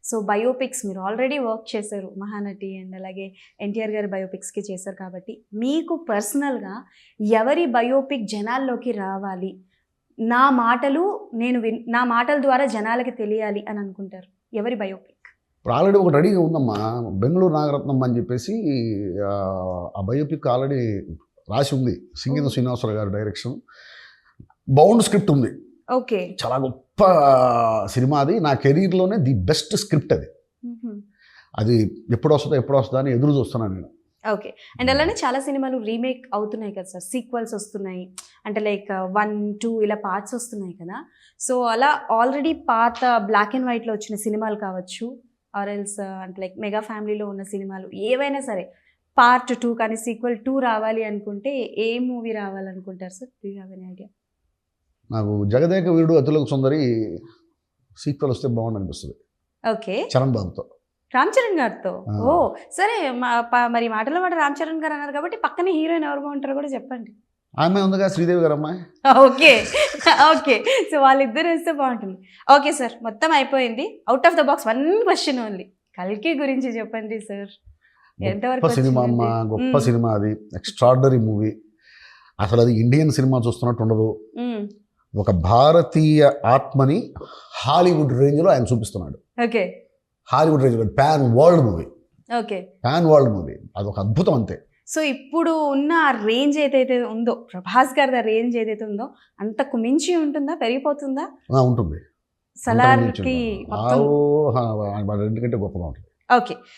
So biopics మీరు already work చేశారు, Mahanati and అలాగే ఎన్టీఆర్ గారి బయోపిక్స్కి చేశారు కాబట్టి మీకు పర్సనల్గా ఎవరి బయోపిక్ జనాల్లోకి రావాలి, నా మాటలు నా మాటల ద్వారా జనాలకి తెలియాలి అని అనుకుంటారు? ఎవరి బయోపిక్? ఇప్పుడు ఆల్రెడీ ఒకటి రెడీగా ఉందమ్మా, బెంగళూరు నాగరత్నం అని చెప్పేసి. ఆ బయోపిక్ ఆల్రెడీ రాసి ఉంది, సింగీత శ్రీనివాసరావు గారి డైరెక్షన్. బౌండ్ స్క్రిప్ట్ ఉంది. ఓకే. చాలా గొప్ప సినిమా అది. నా కెరీర్లోనే ది బెస్ట్ స్క్రిప్ట్ అది. అది ఎప్పుడు వస్తుందా అని ఎదురు చూస్తున్నాను నేను. ఓకే. అండ్ అలానే చాలా సినిమాలు రీమేక్ అవుతున్నాయి కదా సార్, సీక్వెల్స్ వస్తున్నాయి, అంటే లైక్ 1, 2 ఇలా పార్ట్స్ వస్తున్నాయి కదా. సో అలా ఆల్రెడీ పాత బ్లాక్ అండ్ వైట్లో వచ్చిన సినిమాలు కావచ్చు, ఆర్ఎల్స్ అంటే లైక్ మెగా ఫ్యామిలీలో ఉన్న సినిమాలు ఏవైనా సరే పార్ట్ 2 కానీ సీక్వెల్ 2 రావాలి అనుకుంటే ఏ మూవీ రావాలనుకుంటారు sir? Do you have any idea? నాకు జగదేక వీరుడు అతులకు సుందరి సీక్వెల్ వస్తే బాగుంది అనిపిస్తుంది. ఓకే. చరణ్ బాబుతో, రామ్ చరణ్ గారితో. ఓ సరే, మరి మాటల మాట రామ్ చరణ్ గారు అన్నారు కాబట్టి పక్కనే హీరోయిన్ ఎవరు బాగుంటారో కూడా చెప్పండి. ఆమె ఉందిగా, శ్రీదేవి గారు అమ్మాయి. ఓకే. ఓకే. సో వాళ్ళిద్దరు వేస్తే బాగుంటుంది. ఓకే సార్, మొత్తం అయిపోయింది. Out of the box 1 question only. కల్కి గురించి చెప్పండి సార్. గొప్ప సినిమా అమ్మ, గొప్ప సినిమా అది. Extraordinary movie. అసలు అది ఇండియన్ సినిమా చూస్తున్నట్టు ఉండదు. ఒక భారతీయ ఆత్మని హాలీవుడ్ రేంజ్లో ఆయన చూపిస్తున్నాడు. Okay. Hollywood range, pan world movie. Okay. Pan world movie, అదొక అద్భుతం అంతే. సో ఇప్పుడు ఉన్న రేంజ్ ఏదైతే ఉందో, ప్రభాస్ గారి రేంజ్ ఏదైతే ఉందో అంతకు మించి ఉంటుందా, పెరిగిపోతుందా? ఉంటుంది. సలార్కి రెండింటికంటే గొప్పగా ఉంటుంది. ఓకే.